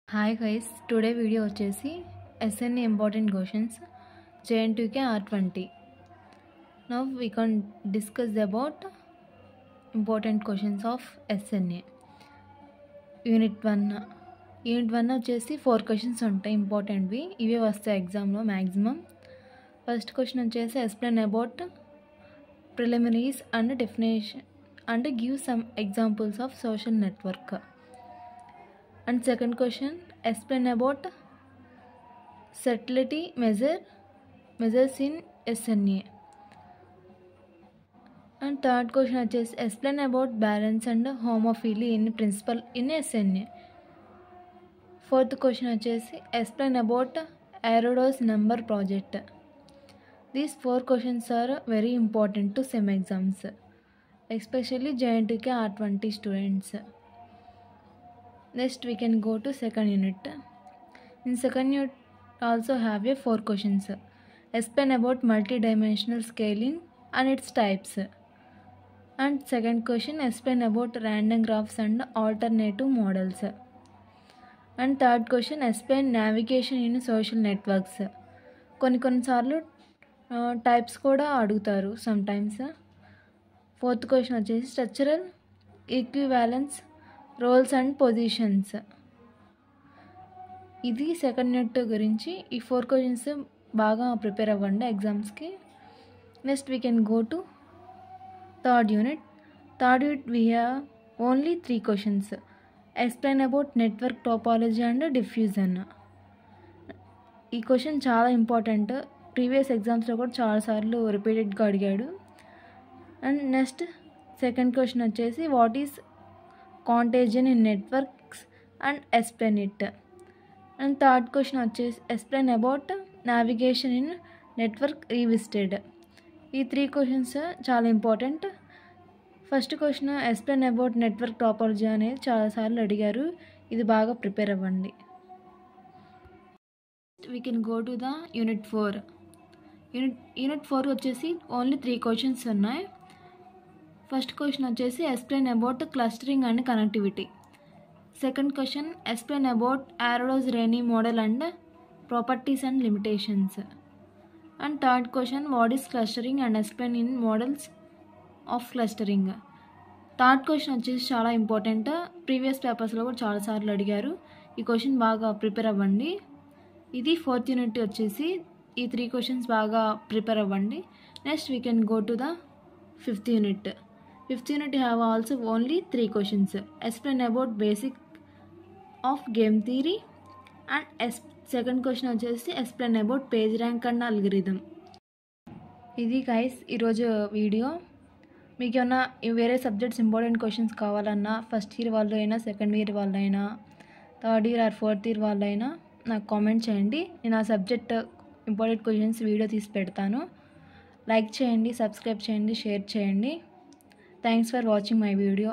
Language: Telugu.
Hi guys, today video వచ్చేసి SNA important questions JNTK R20. Now we can discuss about important questions of SNA. Unit 1 వచ్చేసి 4 questions ఉంటాయి ఇంపార్టెంట్వి. ఇవే వస్తాయి ఎగ్జామ్లో మ్యాక్సిమం. ఫస్ట్ క్వశ్చన్ వచ్చేసి explain about preliminaries and definition and give some examples of social network. And second question, explain about subtlety measures in SNA. And third question is explain about balance and homophily in principle in SNA. Fourth question is explain about Aerodos number project. These 4 questions are very important to SEM exams, especially JNTK R20 students. Next we can go to second unit. In second unit also have a 4 questions. Explain about multidimensional scaling and its types. And second question, explain about random graphs and alternative models. And third question, explain navigation in social networks. కొన్నిసార్లు టైప్స్ కూడా అడుగుతారు సమ్టైమ్స్. ఫోర్త్ క్వశ్చన్ వచ్చేసి structural equivalence roles and positions. ఇది సెకండ్ యూనిట్ గురించి. ఈ 4 క్వశ్చన్స్ బాగా ప్రిపేర్ అవ్వండి ఎగ్జామ్స్కి. Next we can go to third unit. Third unit we have only 3 questions. Explain about network topology and diffusion. ఈ క్వశ్చన్ చాలా ఇంపార్టెంట్. ప్రీవియస్ ఎగ్జామ్స్లో కూడా చాలాసార్లు రిపీటెడ్గా అడిగాడు. అండ్ నెక్స్ట్ సెకండ్ క్వశ్చన్ వచ్చేసి what is contagion in networks and explain it. And third question వచ్చేసి explain about navigation in network revisited. ఈ 3 క్వశ్చన్స్ చాలా important. First question explain about network topology అనేది చాలాసార్లు అడిగారు. ఇది బాగా ప్రిపేర్ అవ్వండి. We can go to the unit 4. Unit 4 వచ్చేసి ఓన్లీ 3 క్వశ్చన్స్ ఉన్నాయి. ఫస్ట్ క్వశ్చన్ వచ్చేసి explain about clustering and connectivity. Second question explain about Erdos Renyi model and properties and limitations. And third question what is clustering and explain in models of clustering. Third question వచ్చేసి చాలా ఇంపార్టెంట్. ప్రీవియస్ పేపర్స్లో కూడా చాలాసార్లు అడిగారు. ఈ క్వశ్చన్ బాగా ప్రిపేర్ అవ్వండి. ఇది 4th యూనిట్ వచ్చేసి ఈ 3 క్వశ్చన్స్ బాగా ప్రిపేర్ అవ్వండి. Next we can go to the 5th unit. 5th unit have also only 3 questions. Explain about basic of game theory and second question వచ్చేసి explain about page rank and algorithm. ఇది గైస్ ఈరోజు వీడియో. మీకు ఏమన్నా వేరే సబ్జెక్ట్స్ ఇంపార్టెంట్ క్వశ్చన్స్ కావాలన్నా ఫస్ట్ ఇయర్ వాళ్ళు అయినా సెకండ్ ఇయర్ వాళ్ళు అయినా third year are 4th year వాళ్ళు అయినా నాకు కామెంట్ చేయండి. నేను ఆ సబ్జెక్ట్ ఇంపార్టెంట్ క్వశ్చన్స్ వీడియో తీసి పెడతాను. లైక్ చేయండి, సబ్స్క్రైబ్ చేయండి, షేర్ చేయండి. Thanks for watching my video.